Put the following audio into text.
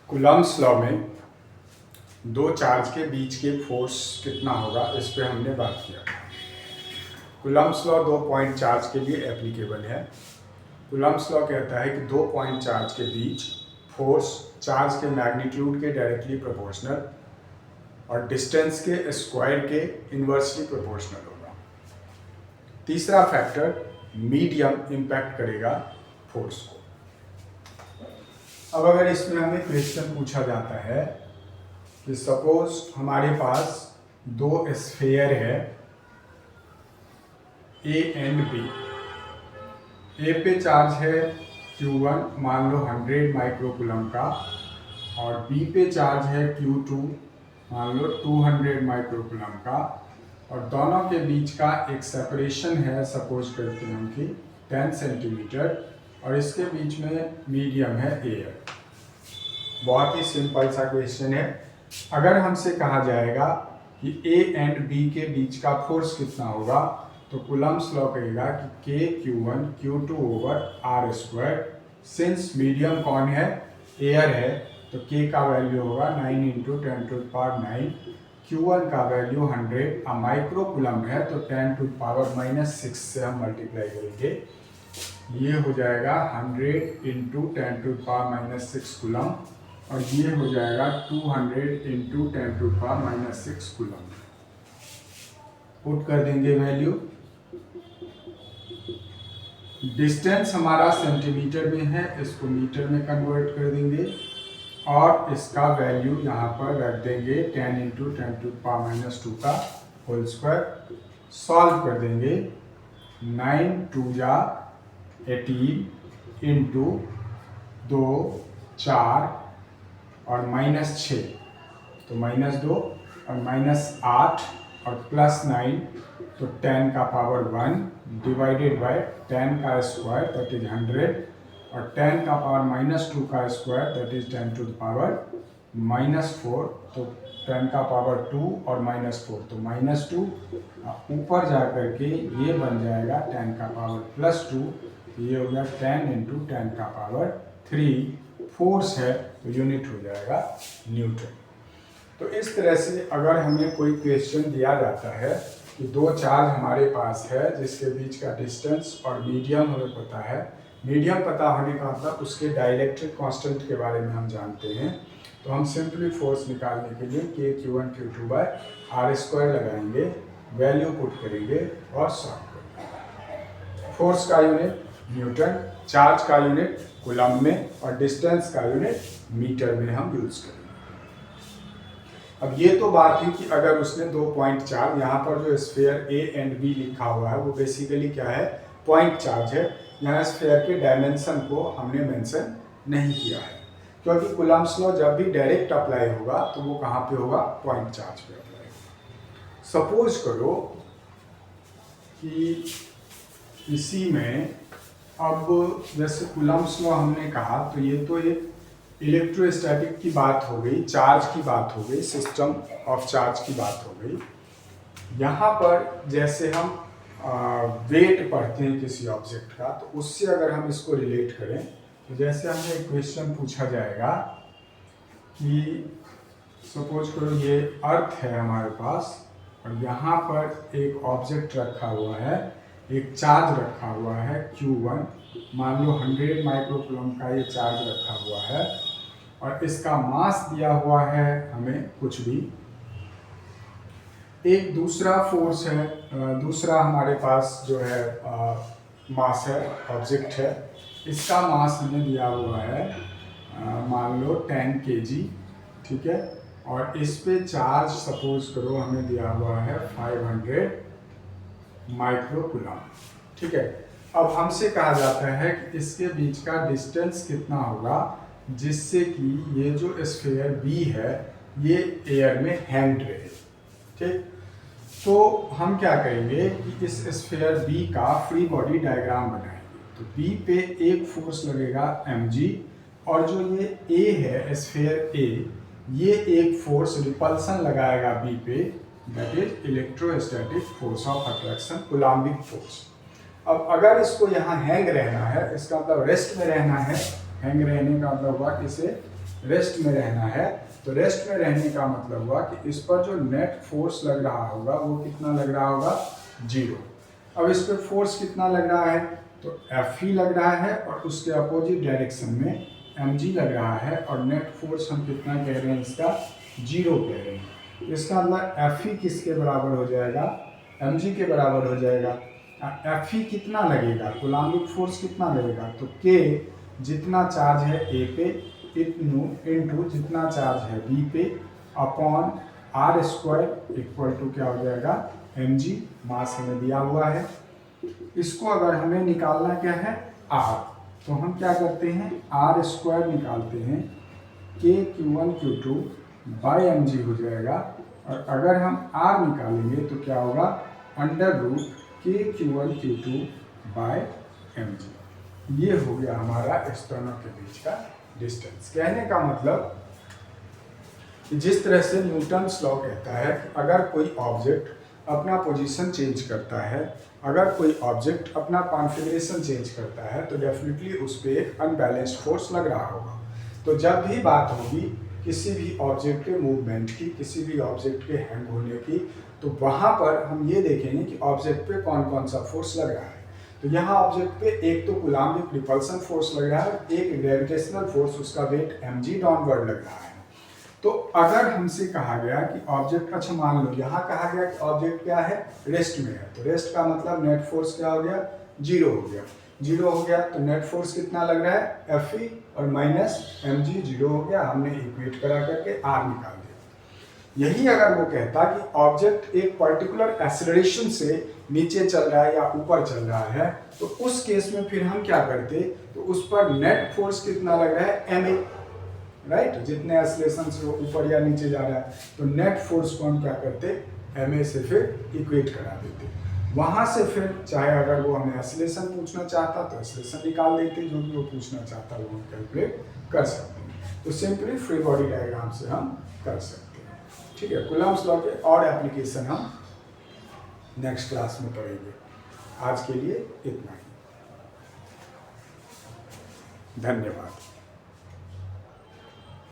Coulomb's law में दो charge के बीच के फोर्स कितना होगा इस पे हमने बात किया। कूलम्ब्स लॉ दो पॉइंट चार्ज के लिए एप्लीकेबल है। कूलम्ब्स लॉ कहता है कि दो पॉइंट चार्ज के बीच फोर्स चार्ज के मैग्नीट्यूड के डायरेक्टली प्रोपोर्शनल और डिस्टेंस के स्क्वायर के इन्वर्सली प्रोपोर्शनल होगा। तीसरा फैक्टर मीडियम इम्पैक्ट करेगा फोर्स को। अब अगर इसमें हमें क्वेश्चन पूछा जाता है कि सपोज हमारे पास दो स्फीयर है ए एंड बी। ए पे चार्ज है Q1 मान लो 100 माइक्रोकूलम का और बी पे चार्ज है Q2 मान लो 200 माइक्रोकूलम का और दोनों के बीच का एक सेपरेशन है सपोज करते हैं हम कि 10 सेंटीमीटर और इसके बीच में मीडियम है एयर। बहुत ही सिंपल सा क्वेश्चन है। अगर हमसे कहा जाएगा कि ए एंड बी के बीच का फोर्स कितना होगा तो कूलम्ब्स लॉ कहेगा कि K Q1 Q2 over R square. Since medium कौन है, एयर है, तो K का वैल्यू होगा 9 × 10⁹। Q1 का वैल्यू 100 माइक्रो कूलम है तो 10⁻⁻6 से हम मल्टीप्लाई करेंगे। ये हो जाएगा 100 × 10⁻⁻6 कूलम और ये हो जाएगा 200 × 10⁻⁻6 कूलम। पुट कर देंगे वैल्यू। डिस्टेंस हमारा सेंटीमीटर में है, इसको मीटर में कन्वर्ट कर देंगे और इसका वैल्यू यहाँ पर रख देंगे 10 × 10⁻² का होल स्क्वायर। सॉल्व कर देंगे। 9 2 जा 18 इंटू 2 4 और -6 तो -2 और -8 और +9 तो 10 का पावर 1 डिवाइडेड बाय 10 का स्क्वायर दैट इज 100 और 10 का पावर -2 का square that is 10 to the power -4 तो 10 का पावर 2 और -4 तो -2 ऊपर जा करके ये बन जाएगा 10 का पावर +2 ये हो गया 10 × 10 का पावर 3। फोर्स है तो यूनिट हो जाएगा न्यूटन। तो इस तरह से अगर हमें कोई क्वेश्चन दिया जाता है कि दो चार्ज हमारे पास है जिसके बीच का डिस्टेंस और मीडियम हमें पता है, मीडियम पता होने का मतलब उसके डाइलेक्ट्रिक कांस्टेंट के बारे में हम जानते हैं, तो हम सिंपली फोर्स निकालने के लिए K Q1 Q2 by R square लगाएंगे, वैल्यू पुट करेंगे और सॉल्व करेंगे। फोर्स का यूनिट न्यूटन, चार्ज का यूनिट कूलम में और डिस्टेंस का यूनिट मीटर में हम यूज करेंगे। अब ये तो बात है कि अगर उसने दो पॉइंट चार्ज, यहाँ पर जो स्फीयर ए एंड बी लिखा हुआ है वो बेसिकली क्या है, पॉइंट चार्ज है। यहाँ स्फीयर के डायमेंशन को हमने मेंशन नहीं किया है क्योंकि कूलम्ब्स लॉ जब भी डायरेक्ट अप्लाई होगा तो वो कहाँ पे होगा, पॉइंट चार्ज पे अप्लाई होगा। सपोज करो कि इसी में अब जैसे कूलम्ब्स लॉ हमने कहा तो ये तो एक इलेक्ट्रोस्टैटिक की बात हो गई, चार्ज की बात हो गई, सिस्टम ऑफ चार्ज की बात हो गई। यहाँ पर जैसे हम वेट पढ़ते हैं किसी ऑब्जेक्ट का तो उससे अगर हम इसको रिलेट करें तो जैसे हमें एक क्वेश्चन पूछा जाएगा कि सपोज करो ये अर्थ है हमारे पास और यहाँ पर एक ऑब्जेक्ट रखा हुआ है, एक चार्ज रखा हुआ है Q1 मान लो 100 माइक्रोकूलम का ये चार्ज रखा हुआ है और इसका मास दिया हुआ है हमें कुछ भी। एक दूसरा फोर्स है, दूसरा हमारे पास जो है मास है, ऑब्जेक्ट है, इसका मास हमें दिया हुआ है मान लो 10 kg, ठीक है, और इस पे चार्ज सपोज करो हमें दिया हुआ है 500 माइक्रोकूलम, ठीक है। अब हमसे कहा जाता है कि इसके बीच का डिस्टेंस कितना होगा जिससे कि ये जो स्फीयर बी है ये एयर में हैंग रहे, ठीक। तो हम क्या करेंगे कि इस स्फीयर बी का फ्री बॉडी डायग्राम बनाएंगे। तो बी पे एक फोर्स लगेगा mg और जो ये ए है स्फीयर ए, ये एक फोर्स रिपल्सन लगाएगा बी पे, that is electrostatic force of attraction, Coulombic force. अब अगर इसको यहाँ हैंग रहना है, इसका मतलब रेस्ट में रहना है, हैंग रहने का मतलब हुआ इसे रेस्ट में रहना है, तो रेस्ट में रहने का मतलब हुआ कि इस पर जो नेट फोर्स लग रहा होगा वो कितना लग रहा होगा, 0। अब इस पर फोर्स कितना लग रहा है, तो एफ ई लग रहा है और उसके अपोजिट डायरेक्शन में एम जी लग रहा है, और नेट फोर्स हम कितना कह रहे हैं इसका, 0 कह रहे हैं। इसका मतलब एफ ई किसके बराबर हो जाएगा, एम जी के बराबर हो जाएगा। एफ ई कितना लगेगा, कूलम्बिक फोर्स कितना लगेगा, तो के जितना चार्ज है ए पे इनटू जितना चार्ज है बी पे upon R square equal to क्या हो जाएगा, एम जी, मास हमें दिया हुआ है। इसको अगर हमें निकालना क्या है, आर, तो हम क्या करते हैं, आर स्क्वायर निकालते हैं, के Q1 Q2 by M G हो जाएगा, और अगर हम आर निकालेंगे तो क्या होगा, अंडर रूट के Q1 Q2 bye M G. ये हो गया हमारा एक्सटर्नल के बीच का डिस्टेंस। कहने का मतलब कि जिस तरह से न्यूटन्स लॉ कहता है कि अगर कोई ऑब्जेक्ट अपना पोजीशन चेंज करता है, अगर कोई ऑब्जेक्ट अपना कॉन्फ़िगरेशन चेंज करता है, तो डेफिनेटली उस पर एक अनबैलेंस्ड फोर्स लग रहा होगा। तो जब भी बात होगी किसी भी ऑब्जेक्ट के मूवमेंट की, किसी भी ऑब्जेक्ट के हैंग होने की, तो वहाँ पर हम ये देखेंगे कि ऑब्जेक्ट पे कौन कौन सा फोर्स लग रहा है। तो यहाँ ऑब्जेक्ट पे एक तो कूलम्बिक रिपल्सन फोर्स लग रहा है, एक ग्रेविटेशनल फोर्स, उसका वेट mg डाउनवर्ड लग रहा है। तो अगर हमसे कहा गया कि ऑब्जेक्ट, अच्छा मान लो यहाँ कहा गया कि ऑब्जेक्ट क्या है, रेस्ट में है, तो रेस्ट का मतलब नेट फोर्स क्या हो गया, 0 हो गया। 0 हो गया तो नेट फोर्स कितना लग रहा है, एफ ई, और माइनस एम जी, 0 हो गया, हमने इक्वेट करा करके आर निकाल दिया। यही अगर वो कहता कि ऑब्जेक्ट एक पर्टिकुलर एक्सेलरेशन से नीचे चल रहा है या ऊपर चल रहा है, तो उस केस में फिर हम क्या करते, तो उस पर नेट फोर्स कितना लग रहा है, एम ए, राइट, जितने एक्सेलरेशन से वो ऊपर या नीचे जा रहा है, तो नेट फोर्स को हम क्या करते, एम ए से फिर इक्वेट करा देते। वहाँ से फिर चाहे अगर वो हमें एक्सेलरेशन पूछना चाहता तो एक्सेलरेशन निकाल देते, जो भी वो पूछना चाहता वो हम कैलकुलेट कर सकते हैं। तो सिंपली फ्री बॉडी डायग्राम से हम कर सकते हैं। ठीक है, कूलम्ब्स लॉ के और एप्लीकेशन हम नेक्स्ट क्लास में पढ़ेंगे। आज के लिए इतना ही, धन्यवाद।